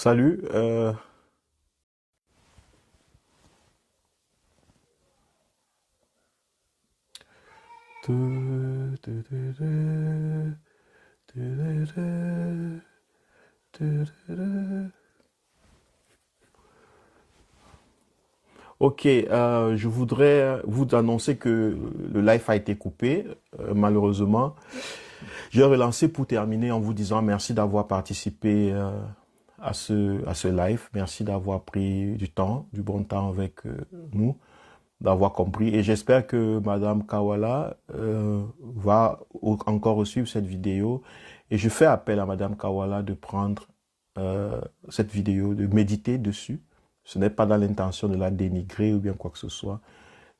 Salut. Tu- tu- tu- tu- tu- tu- tu- tu- tu. Ok, je voudrais vous annoncer que le live a été coupé, malheureusement. J'ai relancé pour terminer en vous disant merci d'avoir participé à ce live. Merci d'avoir pris du temps, du bon temps avec nous, d'avoir compris. Et j'espère que Madame Kawala va encore suivre cette vidéo. Et je fais appel à Madame Kawala de prendre cette vidéo, de méditer dessus. Ce n'est pas dans l'intention de la dénigrer ou bien quoi que ce soit.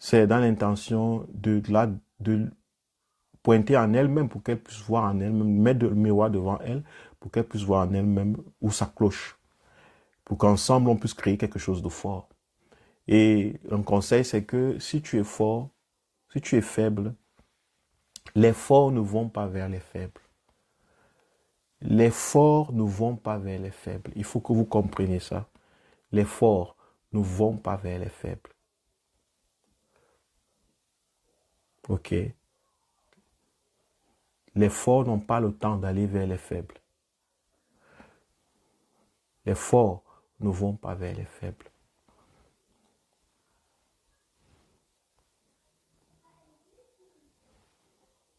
C'est dans l'intention de pointer en elle-même pour qu'elle puisse voir en elle-même, mettre le miroir devant elle pour qu'elle puisse voir en elle-même où ça cloche. Pour qu'ensemble on puisse créer quelque chose de fort. Et un conseil, c'est que si tu es fort, si tu es faible, les forts ne vont pas vers les faibles. Les forts ne vont pas vers les faibles. Il faut que vous compreniez ça. Les forts ne vont pas vers les faibles. Ok? Les forts n'ont pas le temps d'aller vers les faibles. Les forts ne vont pas vers les faibles.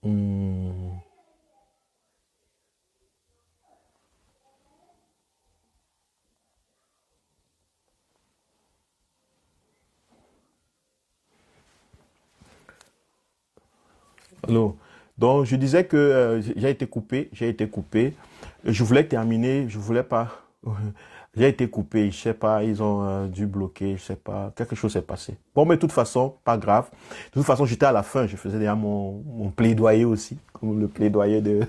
Hmm. Allô? Donc, je disais que j'ai été coupé, j'ai été coupé. Je voulais terminer, je voulais pas. J'ai été coupé, je sais pas, ils ont dû bloquer, je sais pas, quelque chose s'est passé. Bon, mais de toute façon, pas grave. De toute façon, j'étais à la fin, je faisais déjà mon plaidoyer aussi, comme le plaidoyer de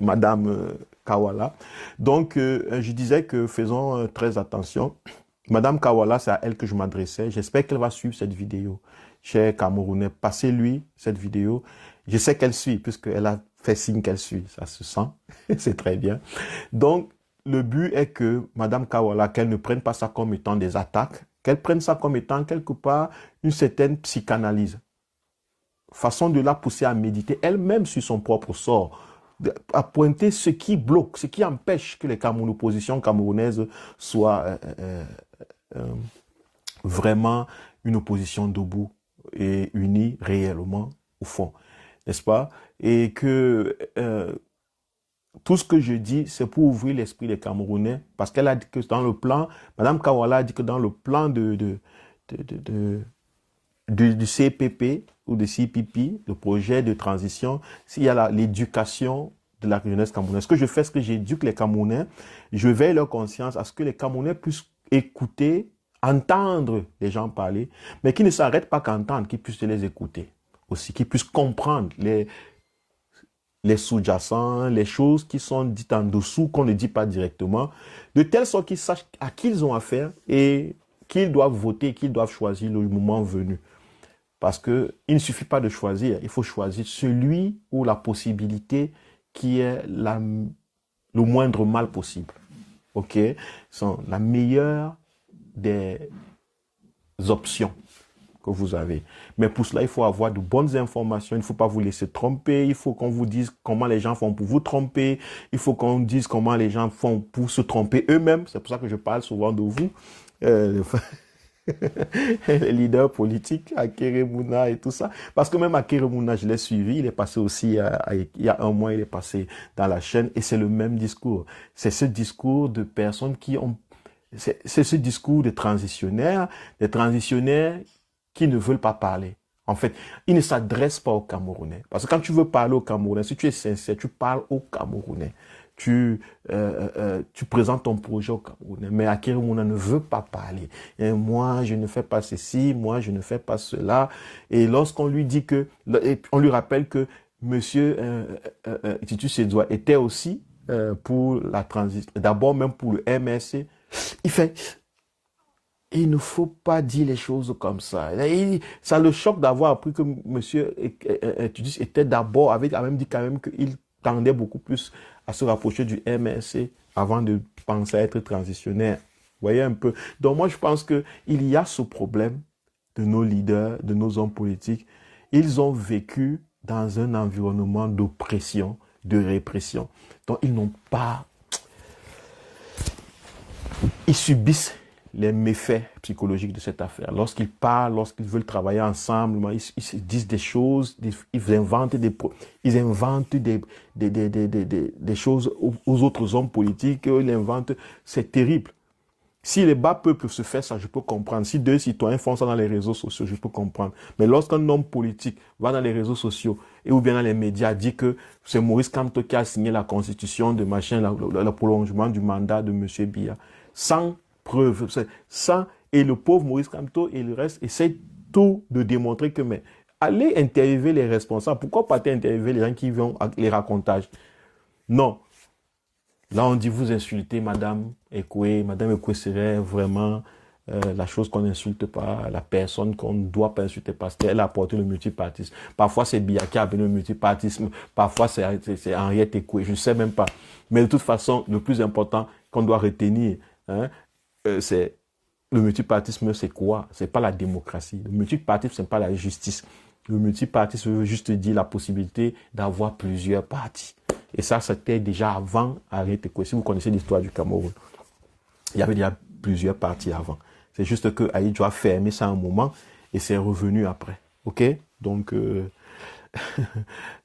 Madame Kawala. Donc, je disais que faisons très attention. Madame Kawala, c'est à elle que je m'adressais. J'espère qu'elle va suivre cette vidéo. Cher Camerounais, passez-lui cette vidéo. Je sais qu'elle suit, puisqu'elle a fait signe qu'elle suit. Ça se sent. C'est très bien. Donc, le but est que Madame Kawala, qu'elle ne prenne pas ça comme étant des attaques, qu'elle prenne ça comme étant quelque part une certaine psychanalyse. Façon de la pousser à méditer elle-même sur son propre sort, à pointer ce qui bloque, ce qui empêche que l'opposition camerounaise soit euh, vraiment une opposition debout et unie réellement au fond, n'est-ce pas? Et que tout ce que je dis, c'est pour ouvrir l'esprit des Camerounais, parce qu'elle a dit que dans le plan, Madame Kawala a dit que dans le plan de, du CPP ou de CPP, le projet de transition, s'il y a l'éducation de la jeunesse camerounaise. Ce que je fais, c'est que j'éduque les Camerounais, je veille leur conscience à ce que les Camerounais puissent écouter, entendre les gens parler, mais qui ne s'arrêtent pas qu'à entendre, qu'ils puissent les écouter aussi, qu'ils puissent comprendre les sous-jacents, les choses qui sont dites en dessous, qu'on ne dit pas directement, de telle sorte qu'ils sachent à qui ils ont affaire et qu'ils doivent voter, qu'ils doivent choisir le moment venu. Parce que il ne suffit pas de choisir, il faut choisir celui ou la possibilité qui est le moindre mal possible. Ok? C'est la meilleure des options que vous avez. Mais pour cela, il faut avoir de bonnes informations. Il ne faut pas vous laisser tromper. Il faut qu'on vous dise comment les gens font pour vous tromper. Il faut qu'on dise comment les gens font pour se tromper eux-mêmes. C'est pour ça que je parle souvent de vous. Euh, les leaders politiques, Akeremouna et tout ça. Parce que même Akeremouna, je l'ai suivi, il est passé aussi, il y a un mois, il est passé dans la chaîne et c'est le même discours. C'est ce discours de personnes qui ont, c'est ce discours de transitionnaires, des transitionnaires qui ne veulent pas parler. En fait, ils ne s'adressent pas aux Camerounais. Parce que quand tu veux parler aux Camerounais, si tu es sincère, tu parles aux Camerounais. Tu présentes ton projet au Camerounais. Mais Akeremouna ne veut pas parler. Et moi, je ne fais pas ceci, moi, je ne fais pas cela. Et lorsqu'on lui dit que, on lui rappelle que Monsieur Titus Edouard était aussi pour la transition, d'abord même pour le MRC, il fait, il ne faut pas dire les choses comme ça. Ça le choque d'avoir appris que monsieur Tudis était d'abord, a même dit quand même qu'il tendait beaucoup plus à se rapprocher du MRC avant de penser à être transitionnaire. Vous voyez un peu. Donc moi, je pense qu'il y a ce problème de nos leaders, de nos hommes politiques. Ils ont vécu dans un environnement d'oppression, de répression. Donc ils n'ont pas... Ils subissent les méfaits psychologiques de cette affaire. Lorsqu'ils parlent, lorsqu'ils veulent travailler ensemble, ils se disent des choses, ils inventent des choses aux autres hommes politiques, ils inventent, c'est terrible. Si les bas peuples se font ça, je peux comprendre. Si deux citoyens font ça dans les réseaux sociaux, je peux comprendre. Mais lorsqu'un homme politique va dans les réseaux sociaux et ou bien dans les médias dit que c'est Maurice Kamto qui a signé la constitution de machin, le prolongement du mandat de M. Biya, sans preuve, sans, et le pauvre Maurice Kamto et le reste essaient tout de démontrer que, mais allez interviewer les responsables. Pourquoi pas interviewer les gens qui vont les racontages? Non. Là, on dit, vous insultez Madame Ekoué. Madame Ekoué serait vraiment la chose qu'on n'insulte pas, la personne qu'on ne doit pas insulter parce qu'elle a apporté le multipartisme. Parfois, c'est Biya qui a amené le multipartisme. Parfois, c'est Henriette Ekoué. Je ne sais même pas. Mais de toute façon, le plus important qu'on doit retenir, hein, c'est le multipartisme, c'est quoi? C'est pas la démocratie. Le multipartisme, c'est pas la justice. Le multipartisme veut juste dire la possibilité d'avoir plusieurs partis. Et ça, c'était déjà avant Henriette Ekoué. Si vous connaissez l'histoire du Cameroun, il y avait déjà plusieurs partis avant. C'est juste que Ahidjo a fermé ça un moment et c'est revenu après. OK? Donc,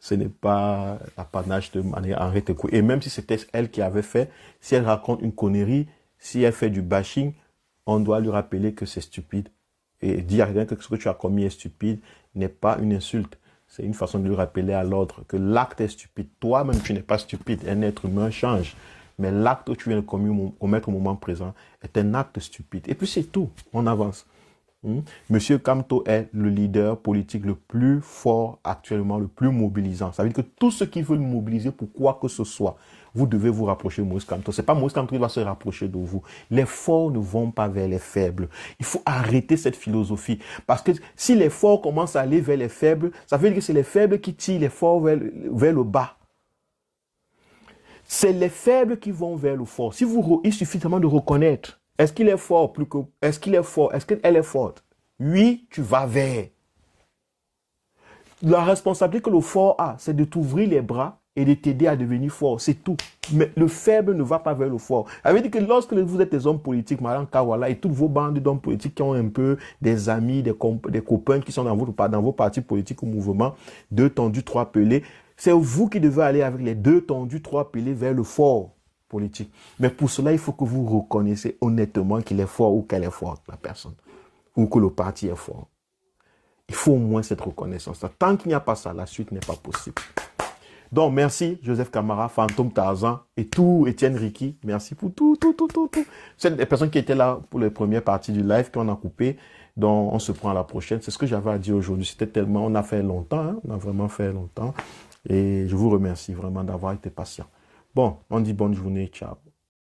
ce n'est pas l'apanage de Henriette Ekoué. Et même si c'était elle qui avait fait, si elle raconte une connerie, si elle fait du bashing, on doit lui rappeler que c'est stupide. Et dire à quelqu'un que ce que tu as commis est stupide n'est pas une insulte. C'est une façon de lui rappeler à l'ordre que l'acte est stupide. Toi-même, tu n'es pas stupide. Un être humain change. Mais l'acte que tu viens de commettre au moment présent est un acte stupide. Et puis c'est tout. On avance. Monsieur Kamto est le leader politique le plus fort actuellement, le plus mobilisant. Ça veut dire que tous ceux qui veulent mobiliser pour quoi que ce soit, vous devez vous rapprocher de Maurice Kamto. Ce n'est pas Maurice Kamto qui va se rapprocher de vous. Les forts ne vont pas vers les faibles. Il faut arrêter cette philosophie. Parce que si les forts commencent à aller vers les faibles, ça veut dire que c'est les faibles qui tirent les forts vers le bas. C'est les faibles qui vont vers le fort. Il suffit seulement de reconnaître. Est-ce qu'il est fort plus que... Est-ce qu'il est fort? Est-ce qu'elle est forte? Oui, tu vas vers. La responsabilité que le fort a, c'est de t'ouvrir les bras et de t'aider à devenir fort. C'est tout. Mais le faible ne va pas vers le fort. Ça veut dire que lorsque vous êtes des hommes politiques, Madame Kawala, et toutes vos bandes d'hommes politiques qui ont un peu des amis, des copains qui sont dans vos partis politiques ou mouvements, 2 tendus, 3 pelés, c'est vous qui devez aller avec les 2 tendus, 3 pelés vers le fort politique. Mais pour cela, il faut que vous reconnaissiez honnêtement qu'il est fort ou qu'elle est forte, la personne. Ou que le parti est fort. Il faut au moins cette reconnaissance. Tant qu'il n'y a pas ça, la suite n'est pas possible. Donc, merci Joseph Camara, Fantôme Tarzan et tout, Étienne Ricky. Merci pour tout. C'est des personnes qui étaient là pour les premières parties du live qu'on a coupé. Donc, on se prend à la prochaine. C'est ce que j'avais à dire aujourd'hui. C'était tellement, on a fait longtemps, hein? On a vraiment fait longtemps. Et je vous remercie vraiment d'avoir été patient. Bon, on dit bonne journée, ciao.